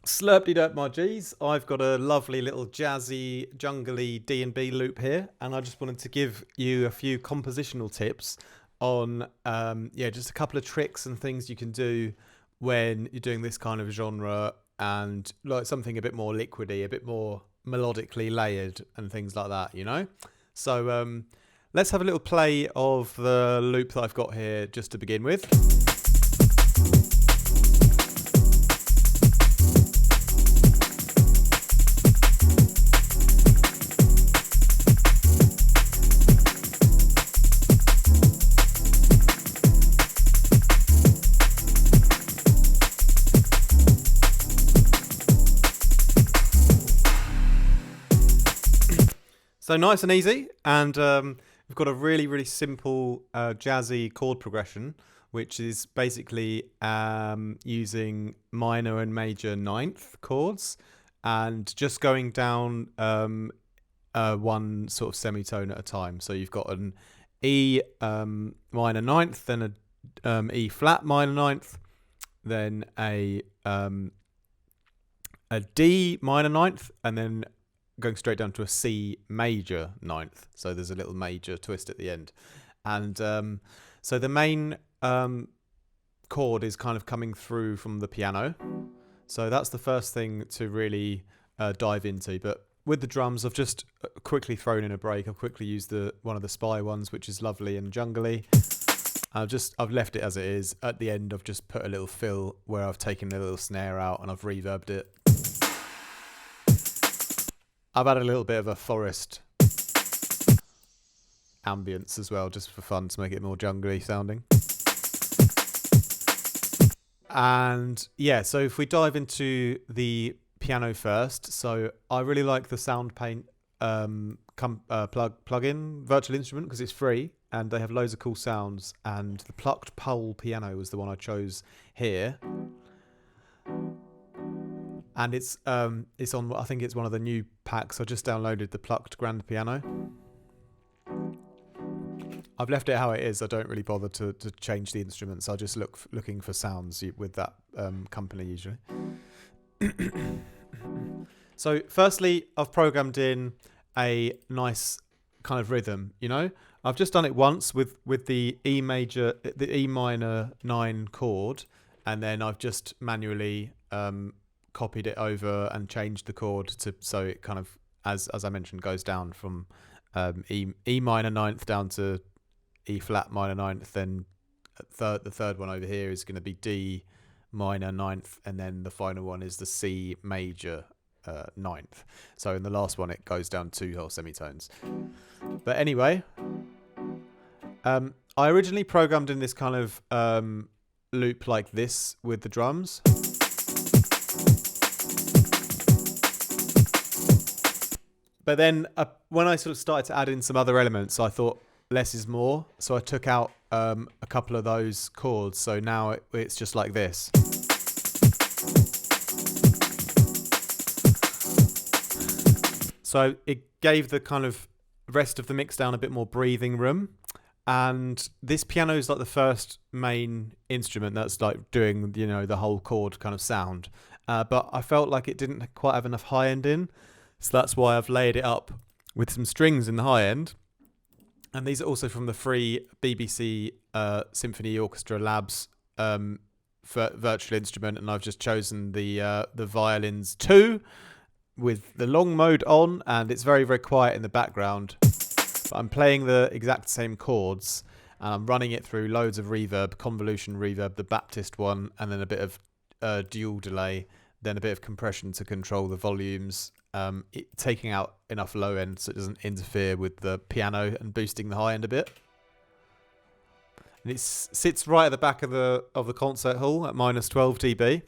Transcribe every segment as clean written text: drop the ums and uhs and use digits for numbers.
Slurpy-derp my G's. I've got a lovely little jazzy, jungly D&B loop here, and I just wanted to give you a few compositional tips on, just a couple of tricks and things you can do when you're doing this kind of genre and like something a bit more liquidy, a bit more melodically layered and things like that, you know? So let's have a little play of the loop that I've got here just to begin with. So nice and easy, and we've got a really, really simple jazzy chord progression, which is basically using minor and major ninth chords, and just going down one sort of semitone at a time. So you've got an E minor ninth, then a E flat minor ninth, then a D minor ninth, and then going straight down to a C major ninth. So there's a little major twist at the end. And so the main chord is kind of coming through from the piano. So that's the first thing to really dive into. But with the drums, I've just quickly thrown in a break. I've quickly used one of the Spy ones, which is lovely and jungly. I've left it as it is. At the end, I've just put a little fill where I've taken a little snare out and I've reverbed it. I've had a little bit of a forest ambience as well, just for fun, to make it more jungly sounding. And yeah, so if we dive into the piano first, so I really like the SoundPaint plug-in virtual instrument because it's free and they have loads of cool sounds. And the plucked pole piano was the one I chose here. And it's on, I think it's one of the new packs. I just downloaded the plucked grand piano. I've left it how it is. I don't really bother to change the instruments. I just looking for sounds with that company usually. So firstly, I've programmed in a nice kind of rhythm, you know. I've just done it once with the E minor 9 chord, and then I've just manually copied it over and changed the chord so it kind of, as I mentioned, goes down from E minor ninth down to E flat minor ninth. Then the third one over here is going to be D minor ninth, and then the final one is the C major ninth. So in the last one it goes down 2 whole semitones. But anyway, I originally programmed in this kind of loop like this with the drums. But then when I sort of started to add in some other elements, I thought less is more. So I took out a couple of those chords. So now it's just like this. So it gave the kind of rest of the mix down a bit more breathing room. And this piano is like the first main instrument that's like doing, you know, the whole chord kind of sound. But I felt like it didn't quite have enough high end in. So that's why I've layered it up with some strings in the high end. And these are also from the free BBC Symphony Orchestra Labs virtual instrument. And I've just chosen the violins 2 with the long mode on. And it's very, very quiet in the background. But I'm playing the exact same chords. And I'm running it through loads of reverb, convolution reverb, the Baptist one, and then a bit of dual delay, then a bit of compression to control the volumes. Taking out enough low end so it doesn't interfere with the piano and boosting the high end a bit. And it sits right at the back of the concert hall at -12 dB.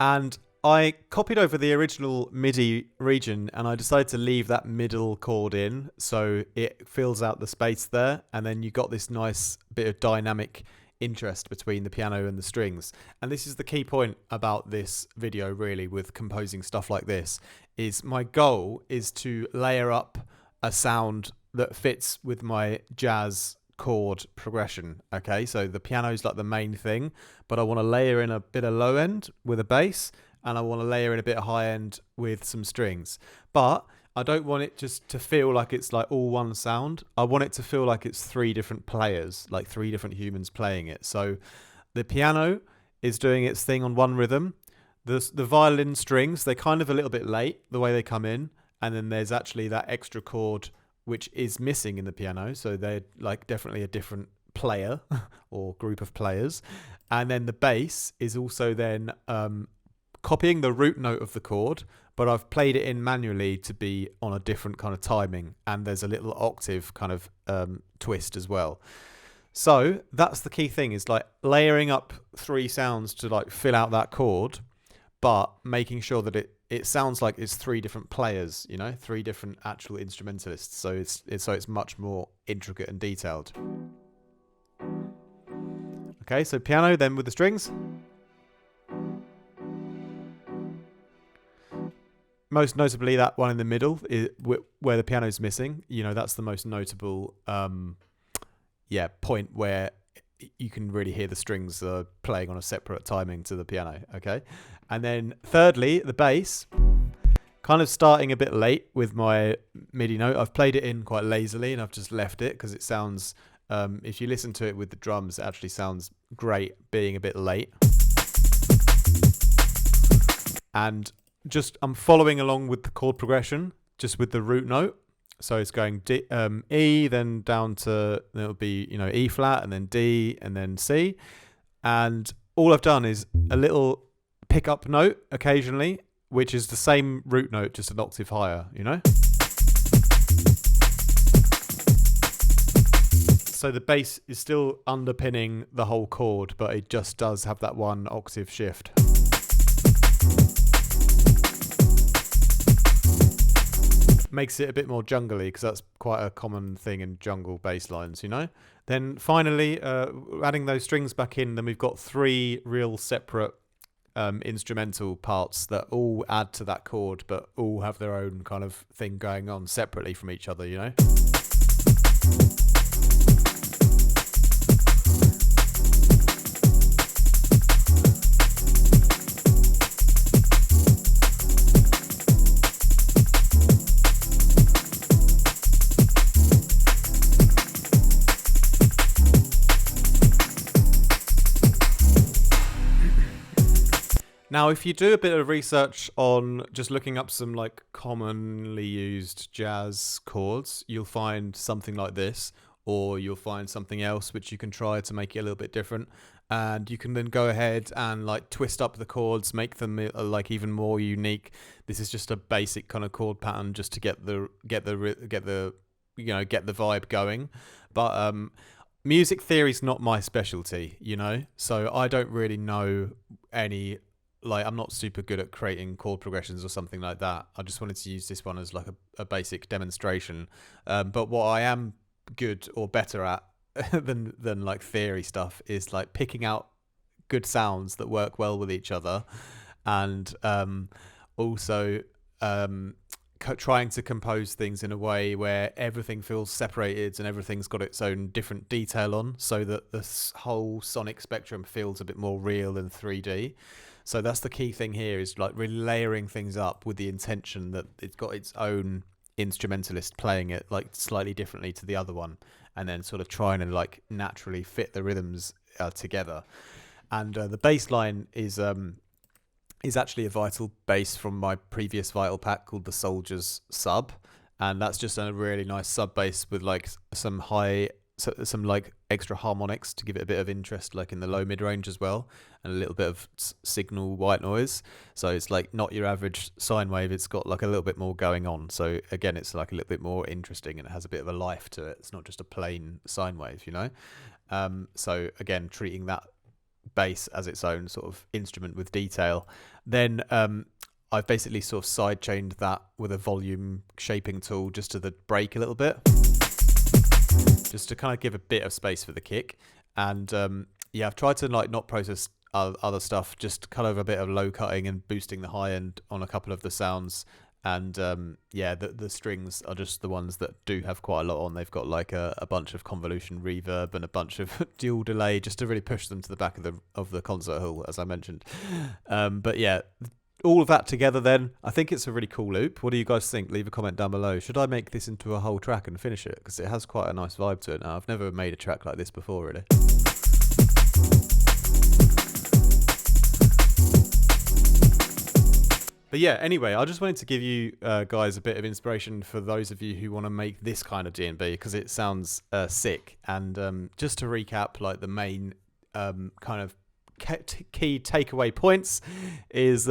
And I copied over the original MIDI region and I decided to leave that middle chord in so it fills out the space there, and then you got this nice bit of dynamic interest between the piano and the strings. And this is the key point about this video really with composing stuff like this, is my goal is to layer up a sound that fits with my jazz chord progression. Okay, so the piano's like the main thing, but I want to layer in a bit of low end with a bass, and I want to layer in a bit of high end with some strings. But I don't want it just to feel like it's like all one sound. I want it to feel like it's three different players, like three different humans playing it. So the piano is doing its thing on one rhythm. The violin strings, they're kind of a little bit late the way they come in, and then there's actually that extra chord which is missing in the piano. So they're like definitely a different player or group of players. And then the bass is also then copying the root note of the chord, but I've played it in manually to be on a different kind of timing, and there's a little octave kind of twist as well. So that's the key thing, is like layering up three sounds to like fill out that chord, but making sure that it sounds like it's three different players, you know, three different actual instrumentalists. So it's much more intricate and detailed. Okay, so piano then with the strings. Most notably, that one in the middle is where the piano's missing. You know, that's the most notable, point where you can really hear the strings playing on a separate timing to the piano. Okay, and then thirdly, the bass, kind of starting a bit late with my MIDI note. I've played it in quite lazily, and I've just left it because it sounds. If you listen to it with the drums, it actually sounds great being a bit late. And just I'm following along with the chord progression, just with the root note. So it's going D, E, then down to, it'll be, you know, E flat, and then D, and then C. And all I've done is a little pickup note occasionally, which is the same root note, just an octave higher, you know? So the bass is still underpinning the whole chord, but it just does have that one octave shift. Makes it a bit more jungly, because that's quite a common thing in jungle bass lines, you know. Then finally, adding those strings back in, then we've got three real separate instrumental parts that all add to that chord, but all have their own kind of thing going on separately from each other, you know. Now, if you do a bit of research on just looking up some like commonly used jazz chords, you'll find something like this, or you'll find something else which you can try to make it a little bit different. And you can then go ahead and like twist up the chords, make them like even more unique. This is just a basic kind of chord pattern just to get the vibe going. But music theory is not my specialty, you know, so I don't really know any. Like, I'm not super good at creating chord progressions or something like that. I just wanted to use this one as like a basic demonstration. But what I am good or better at than like theory stuff is like picking out good sounds that work well with each other, and also trying to compose things in a way where everything feels separated and everything's got its own different detail on, so that this whole sonic spectrum feels a bit more real in 3D. So that's the key thing here, is like really layering things up with the intention that it's got its own instrumentalist playing it like slightly differently to the other one, and then sort of trying to like naturally fit the rhythms together. And the bass line is actually a Vital bass from my previous Vital pack called the Soldier's Sub, and that's just a really nice sub bass with like some like extra harmonics to give it a bit of interest, like in the low mid range as well, and a little bit of signal white noise. So it's like not your average sine wave, it's got like a little bit more going on. So again, it's like a little bit more interesting, and it has a bit of a life to it. It's not just a plain sine wave, you know. So again, treating that bass as its own sort of instrument with detail. Then I've basically sort of side chained that with a volume shaping tool just to the break a little bit, just to kind of give a bit of space for the kick. And I've tried to like not process other stuff, just cut over a bit of low cutting and boosting the high end on a couple of the sounds, And the strings are just the ones that do have quite a lot on. They've got like a bunch of convolution reverb and a bunch of dual delay just to really push them to the back of the concert hall, as I mentioned. But yeah, all of that together then, I think it's a really cool loop. What do you guys think? Leave a comment down below. Should I make this into a whole track and finish it? Because it has quite a nice vibe to it now. I've never made a track like this before, really. But yeah, anyway, I just wanted to give you guys a bit of inspiration for those of you who want to make this kind of D&B, because it sounds sick. And just to recap, like the main kind of key takeaway points is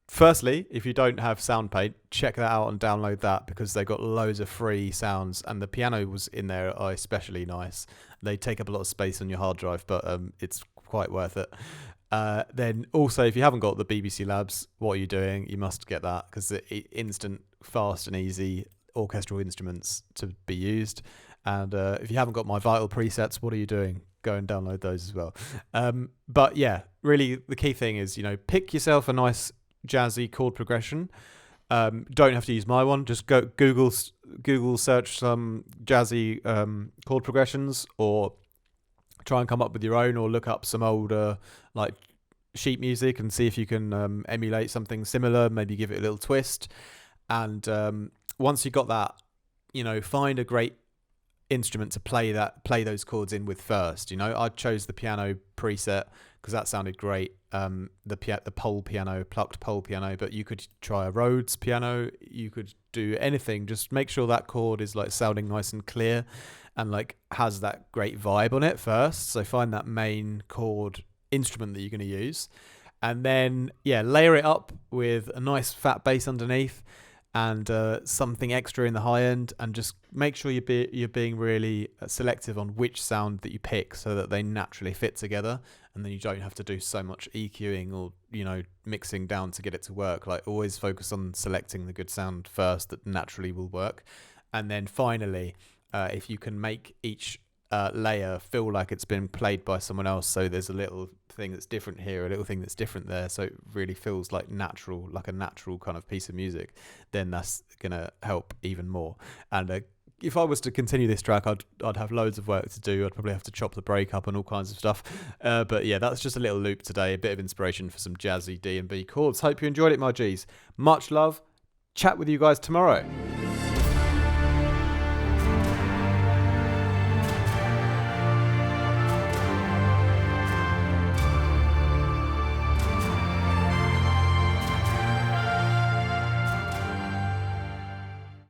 firstly, if you don't have SoundPaint, check that out and download that, because they've got loads of free sounds, and the pianos in there are especially nice. They take up a lot of space on your hard drive, but it's quite worth it. Then also, if you haven't got the BBC Labs, what are you doing? You must get that, because it's instant, fast and easy orchestral instruments to be used. And if you haven't got my Vital presets, what are you doing? Go and download those as well. But yeah, really the key thing is, pick yourself a nice jazzy chord progression. Don't have to use my one. Just go Google search some jazzy chord progressions, or try and come up with your own, or look up some older like sheet music and see if you can emulate something similar, maybe give it a little twist. And once you got that, find a great instrument to play those chords in with first. I chose the piano preset because that sounded great. The pole piano, plucked pole piano, but you could try a Rhodes piano, you could do anything. Just make sure that chord is like sounding nice and clear and like has that great vibe on it first. So find that main chord instrument that you're going to use, and then layer it up with a nice fat bass underneath and something extra in the high end, and just make sure you're being really selective on which sound that you pick, so that they naturally fit together, and then you don't have to do so much EQing or mixing down to get it to work. Like, always focus on selecting the good sound first that naturally will work. And then finally, if you can make each layer feel like it's been played by someone else, so there's a little thing that's different here, a little thing that's different there, so it really feels like natural, like a natural kind of piece of music, then that's gonna help even more. And if I was to continue this track, I'd have loads of work to do. I'd probably have to chop the break up and all kinds of stuff. But yeah, that's just a little loop today, a bit of inspiration for some jazzy D&B chords. Hope you enjoyed it, my G's. Much love. Chat with you guys tomorrow.